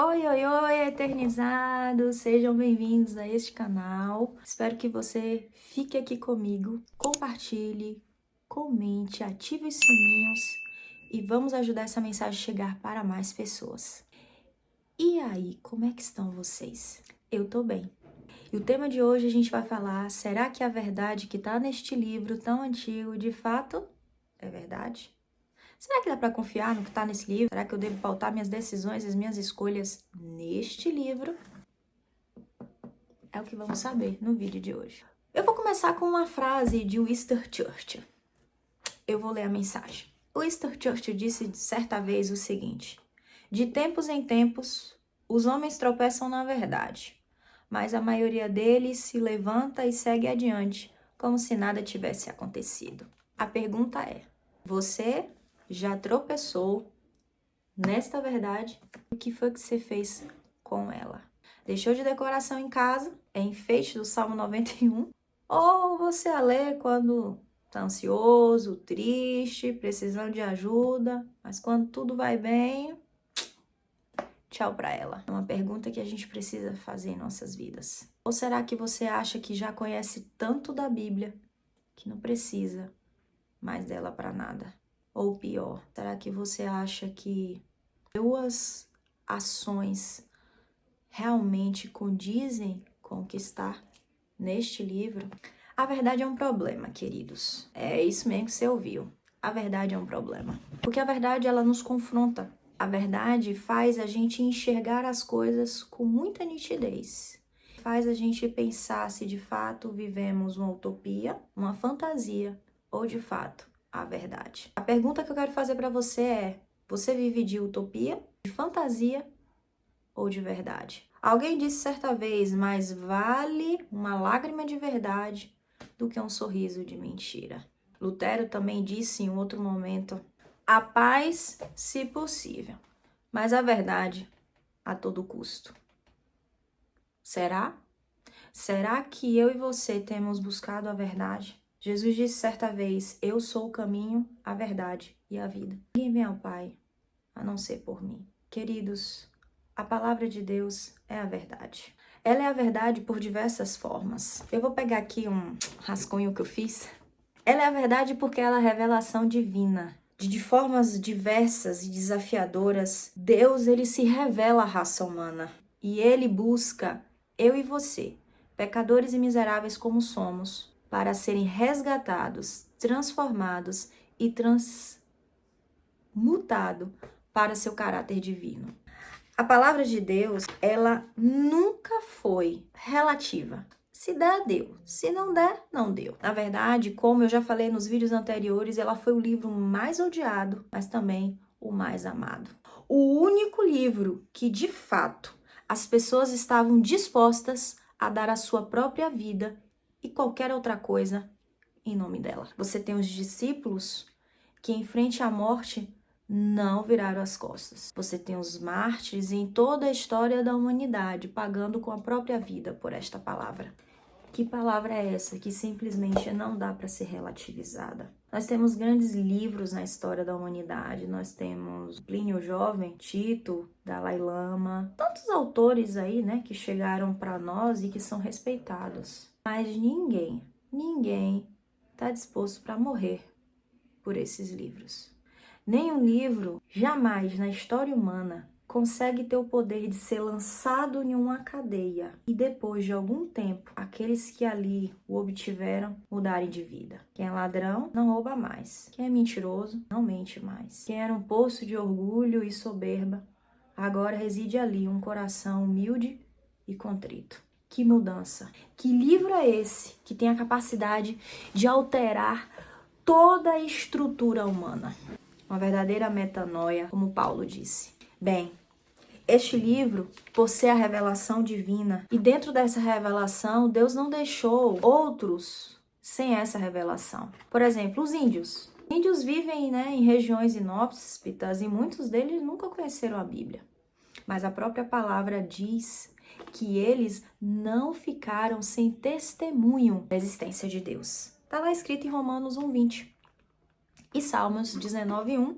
Oi, oi, oi, eternizados! Sejam bem-vindos a este canal. Espero que você fique aqui comigo, compartilhe, comente, ative os sininhos e vamos ajudar essa mensagem a chegar para mais pessoas. E aí, como é que estão vocês? Eu tô bem. E o tema de hoje a gente vai falar: será que a verdade que está neste livro tão antigo de fato é verdade? Será que dá para confiar no que está nesse livro? Será que eu devo pautar minhas decisões, as minhas escolhas neste livro? É o que vamos saber no vídeo de hoje. Eu vou começar com uma frase de Winston Churchill. Eu vou ler a mensagem. Winston Churchill disse certa vez o seguinte: de tempos em tempos, os homens tropeçam na verdade, mas a maioria deles se levanta e segue adiante, como se nada tivesse acontecido. A pergunta é: você já tropeçou nesta verdade? O que foi que você fez com ela? Deixou de decoração em casa? É enfeite do Salmo 91? Ou você a lê quando tá ansioso, triste, precisando de ajuda, mas quando tudo vai bem, tchau pra ela? É uma pergunta que a gente precisa fazer em nossas vidas. Ou será que você acha que já conhece tanto da Bíblia que não precisa mais dela para nada? Ou pior, será que você acha que suas ações realmente condizem com o que está neste livro? A verdade é um problema, queridos. É isso mesmo que você ouviu. A verdade é um problema. Porque a verdade, ela nos confronta. A verdade faz a gente enxergar as coisas com muita nitidez. Faz a gente pensar se de fato vivemos uma utopia, uma fantasia ou de fato a verdade. A pergunta que eu quero fazer para você é: você vive de utopia, de fantasia ou de verdade? Alguém disse certa vez: mais vale uma lágrima de verdade do que um sorriso de mentira. Lutero também disse em outro momento: a paz, se possível, mas a verdade a todo custo. Será? Será que eu e você temos buscado a verdade? Jesus disse certa vez: eu sou o caminho, a verdade e a vida. Ninguém vem ao Pai a não ser por mim. Queridos, a palavra de Deus é a verdade. Ela é a verdade por diversas formas. Eu vou pegar aqui um rascunho que eu fiz. Ela é a verdade porque ela é a revelação divina. De formas diversas e desafiadoras, Deus, ele se revela à raça humana. E ele busca eu e você, pecadores e miseráveis como somos, para serem resgatados, transformados e transmutados para seu caráter divino. A palavra de Deus, ela nunca foi relativa. Se der, deu. Se não der, não deu. Na verdade, como eu já falei nos vídeos anteriores, ela foi o livro mais odiado, mas também o mais amado. O único livro que, de fato, as pessoas estavam dispostas a dar a sua própria vida e qualquer outra coisa em nome dela. Você tem os discípulos que, em frente à morte, não viraram as costas. Você tem os mártires em toda a história da humanidade, pagando com a própria vida por esta palavra. Que palavra é essa que simplesmente não dá para ser relativizada? Nós temos grandes livros na história da humanidade. Nós temos Plínio o Jovem, Tito, Dalai Lama, tantos autores aí, né, que chegaram para nós e que são respeitados. Mas ninguém está disposto para morrer por esses livros. Nenhum livro, jamais na história humana, consegue ter o poder de ser lançado em uma cadeia e depois de algum tempo, aqueles que ali o obtiveram mudarem de vida. Quem é ladrão, não rouba mais. Quem é mentiroso, não mente mais. Quem era um poço de orgulho e soberba, agora reside ali um coração humilde e contrito. Que mudança! Que livro é esse que tem a capacidade de alterar toda a estrutura humana? Uma verdadeira metanoia, como Paulo disse. Bem, este livro, por ser a revelação divina, e dentro dessa revelação, Deus não deixou outros sem essa revelação. Por exemplo, os índios. Os índios vivem, em regiões inóspitas e muitos deles nunca conheceram a Bíblia. Mas a própria palavra diz que eles não ficaram sem testemunho da existência de Deus. Está lá escrito em Romanos 1:20. E Salmos 19:1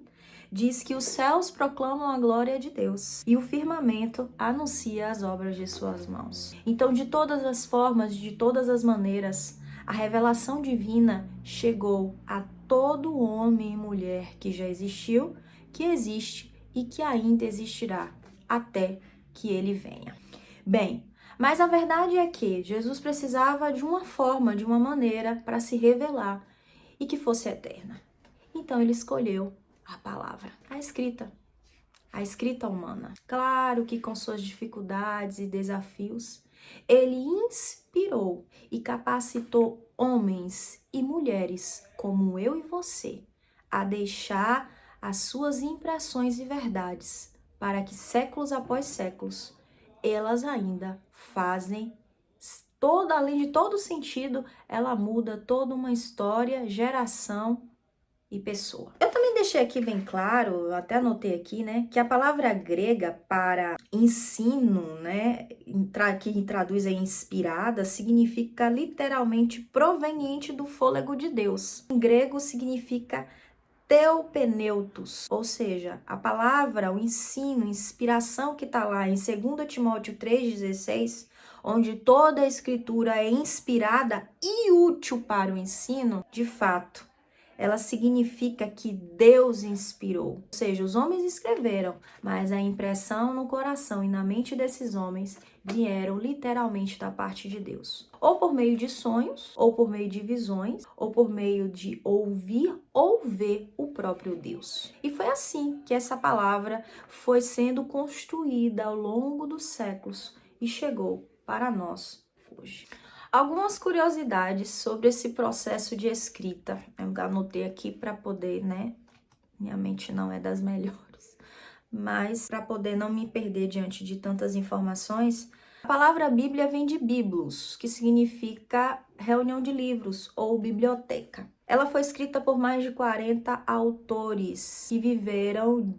diz que os céus proclamam a glória de Deus e o firmamento anuncia as obras de suas mãos. Então, de todas as formas, de todas as maneiras, a revelação divina chegou a todo homem e mulher que já existiu, que existe e que ainda existirá até que ele venha. Bem, mas a verdade é que Jesus precisava de uma forma, de uma maneira para se revelar e que fosse eterna. Então ele escolheu a palavra, a escrita humana. Claro que com suas dificuldades e desafios, ele inspirou e capacitou homens e mulheres como eu e você a deixar as suas impressões e verdades para que séculos após séculos elas ainda fazem além de todo sentido, ela muda toda uma história, geração e pessoa. Eu também deixei aqui bem claro, eu até anotei aqui, né, que a palavra grega para ensino, né, que traduz aí inspirada, significa literalmente proveniente do fôlego de Deus. Em grego significa theopneutos, ou seja, a palavra, o ensino, inspiração que está lá em 2 Timóteo 3,16, onde toda a escritura é inspirada e útil para o ensino, de fato, ela significa que Deus inspirou. Ou seja, os homens escreveram, mas a impressão no coração e na mente desses homens vieram literalmente da parte de Deus. Ou por meio de sonhos, ou por meio de visões, ou por meio de ouvir ou ver o próprio Deus. E foi assim que essa palavra foi sendo construída ao longo dos séculos e chegou para nós hoje. Algumas curiosidades sobre esse processo de escrita. Eu anotei aqui para poder, né? Minha mente não é das melhores, mas para poder não me perder diante de tantas informações. A palavra Bíblia vem de biblos, que significa reunião de livros ou biblioteca. Ela foi escrita por mais de 40 autores que viveram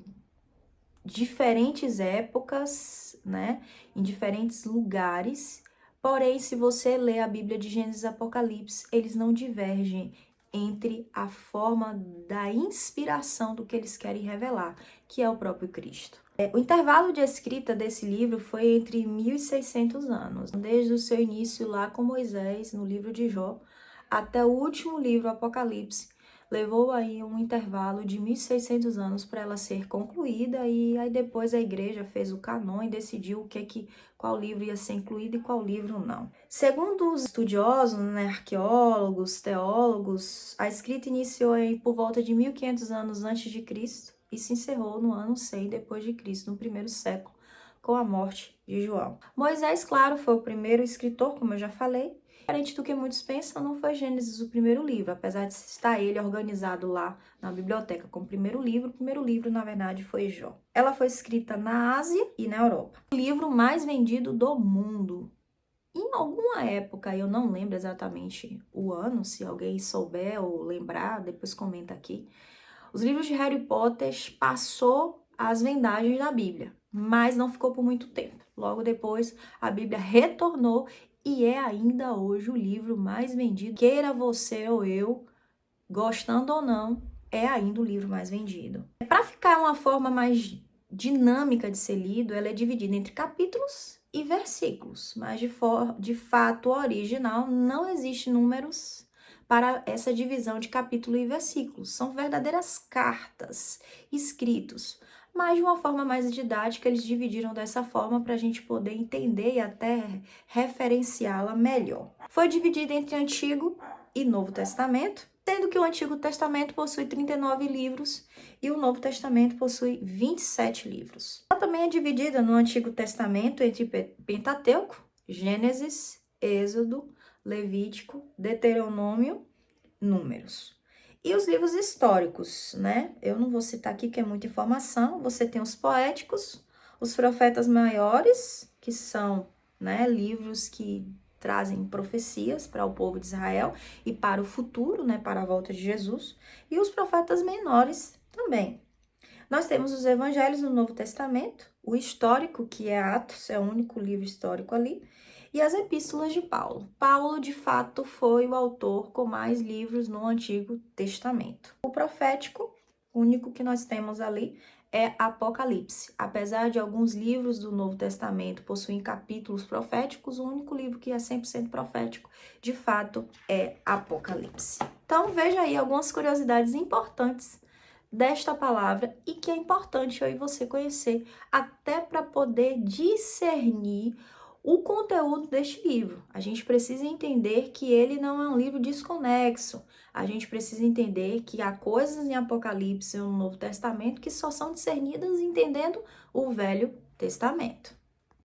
diferentes épocas, né? Em diferentes lugares. Porém, se você lê a Bíblia de Gênesis e Apocalipse, eles não divergem entre a forma da inspiração do que eles querem revelar, que é o próprio Cristo. O intervalo de escrita desse livro foi entre 1.600 anos, desde o seu início lá com Moisés, no livro de Jó, até o último livro, Apocalipse. Levou aí um intervalo de 1.600 anos para ela ser concluída e aí depois a igreja fez o cânon e decidiu qual livro ia ser incluído e qual livro não. Segundo os estudiosos, né, arqueólogos, teólogos, a escrita iniciou aí por volta de 1.500 anos antes de Cristo e se encerrou no ano 100 depois de Cristo, no primeiro século, com a morte de João. Moisés, claro, foi o primeiro escritor, como eu já falei. Diferente do que muitos pensam, não foi Gênesis o primeiro livro, apesar de estar ele organizado lá na biblioteca como primeiro livro, na verdade, foi Jó. Ela foi escrita na Ásia e na Europa. O livro mais vendido do mundo. Em alguma época, eu não lembro exatamente o ano, se alguém souber ou lembrar, depois comenta aqui. Os livros de Harry Potter passou as vendagens da Bíblia, mas não ficou por muito tempo. Logo depois, a Bíblia retornou e é ainda hoje o livro mais vendido. Queira você ou eu, gostando ou não, é ainda o livro mais vendido. Para ficar uma forma mais dinâmica de ser lido, ela é dividida entre capítulos e versículos, mas de fato original não existe números para essa divisão de capítulo e versículos. São verdadeiras cartas, escritos, mas de uma forma mais didática eles dividiram dessa forma para a gente poder entender e até referenciá-la melhor. Foi dividido entre Antigo e Novo Testamento, sendo que o Antigo Testamento possui 39 livros e o Novo Testamento possui 27 livros. Ela também é dividida no Antigo Testamento entre Pentateuco, Gênesis, Êxodo, Levítico, Deuteronômio, Números. E os livros históricos, né? Eu não vou citar aqui que é muita informação. Você tem os poéticos, os profetas maiores, que são, né, livros que trazem profecias para o povo de Israel e para o futuro, né, para a volta de Jesus, e os profetas menores também. Nós temos os evangelhos no Novo Testamento, o histórico, que é Atos, é o único livro histórico ali, e as epístolas de Paulo. Paulo, de fato, foi o autor com mais livros no Antigo Testamento. O profético O único que nós temos ali é Apocalipse. Apesar de alguns livros do Novo Testamento possuírem capítulos proféticos, o único livro que é 100% profético, de fato, é Apocalipse. Então, veja aí algumas curiosidades importantes desta palavra e que é importante eu e você conhecer, até para poder discernir o conteúdo deste livro. A gente precisa entender que ele não é um livro desconexo. A gente precisa entender que há coisas em Apocalipse e no Novo Testamento que só são discernidas entendendo o Velho Testamento.